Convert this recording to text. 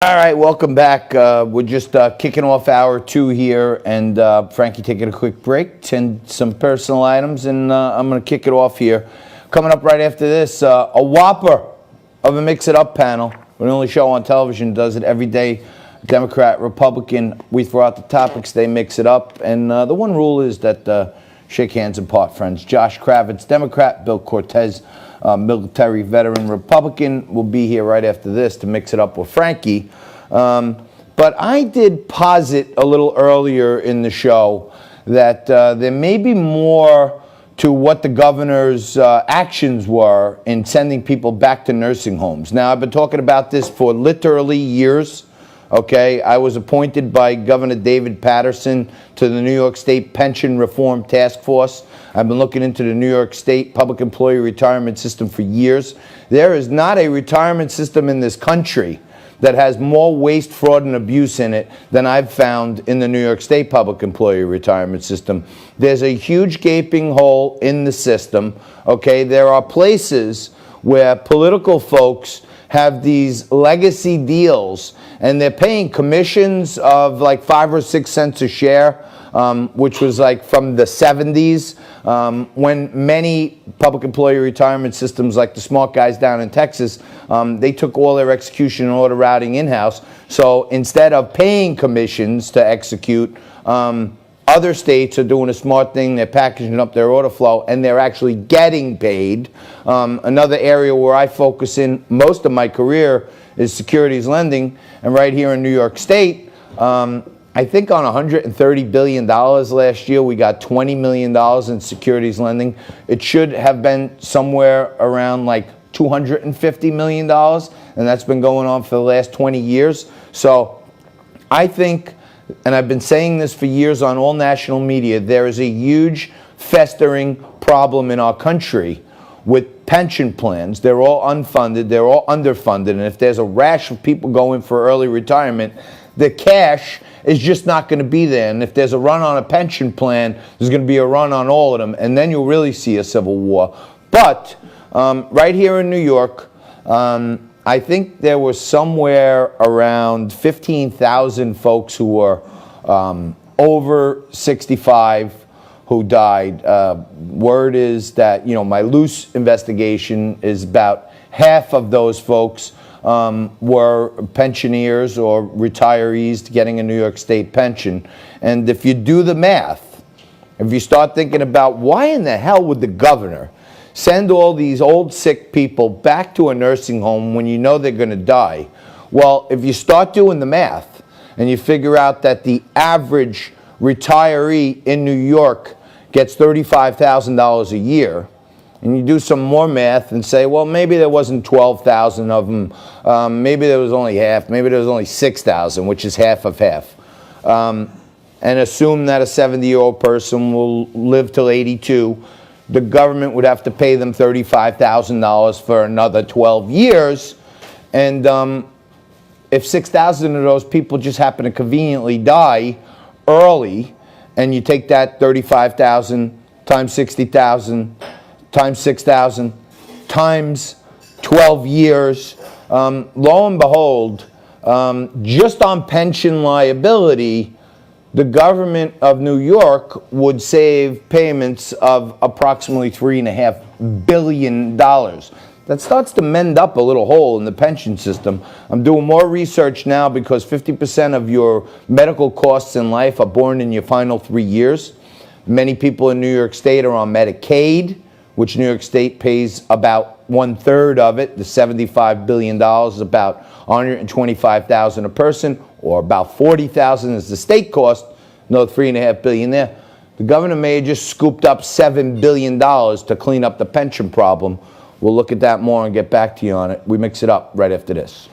All right, welcome back. We're just kicking off hour two here, and Frankie taking a quick break and some personal items, and I'm going to kick it off here. Coming up right after this, a whopper of a Mix It Up panel. We're the only show on television that does it every day. Democrat, Republican, we throw out the topics, they mix it up, and the one rule is that shake hands and part friends. Josh Kravitz, Democrat, Bill Cortez, military veteran Republican, will be here right after this to mix it up with Frankie. But I did posit a little earlier in the show that there may be more to what the governor's actions were in sending people back to nursing homes. Now, I've been talking about this for literally years. Okay, I was appointed by Governor David Patterson to the New York State Pension Reform Task Force. I've been looking into the New York State public employee retirement system for years. There is not a retirement system in this country that has more waste, fraud, and abuse in it than I've found in the New York State public employee retirement system. There's a huge gaping hole in the system. Okay, there are places where political folks have these legacy deals, and they're paying commissions of like 5 or 6 cents a share, which was like from the 70s, when many public employee retirement systems, like the smart guys down in Texas, they took all their execution and order routing in-house. So instead of paying commissions to execute, other states are doing a smart thing. They're packaging up their order flow, and they're actually getting paid. Another area where I focus in most of my career is securities lending. And right here in New York State, I think on $130 billion last year, we got $20 million in securities lending. It should have been somewhere around like $250 million, and that's been going on for the last 20 years. So I think, and I've been saying this for years on all national media, there is a huge festering problem in our country with pension plans. They're all unfunded, they're all underfunded, and if there's a rash of people going for early retirement, the cash is just not going to be there. And if there's a run on a pension plan, there's going to be a run on all of them, and then you'll really see a civil war. But right here in New York, I think there was somewhere around 15,000 folks who were over 65 who died. Word is that, my loose investigation is about half of those folks were pensioners or retirees getting a New York State pension. And if you do the math, if you start thinking about why in the hell would the governor send all these old sick people back to a nursing home when you know they're going to die? Well, if you start doing the math and you figure out that the average retiree in New York gets $35,000 a year, and you do some more math and say, well, maybe there wasn't 12,000 of them, maybe there was only half, maybe there was only 6,000, which is half of half, and assume that a 70-year-old person will live till 82, the government would have to pay them $35,000 for another 12 years. And if 6,000 of those people just happen to conveniently die early, and you take that 35,000 times 60,000 times 6,000 times 12 years, lo and behold, just on pension liability, the government of New York would save payments of approximately $3.5 billion. That starts to mend up a little hole in the pension system. I'm doing more research now because 50% of your medical costs in life are borne in your final 3 years. Many people in New York State are on Medicaid, which New York State pays about 1/3 of it. The $75 billion is about $125,000 a person, or about $40,000 is the state cost. Another $3.5 billion there. The governor may have just scooped up $7 billion to clean up the pension problem. We'll look at that more and get back to you on it. We mix it up right after this.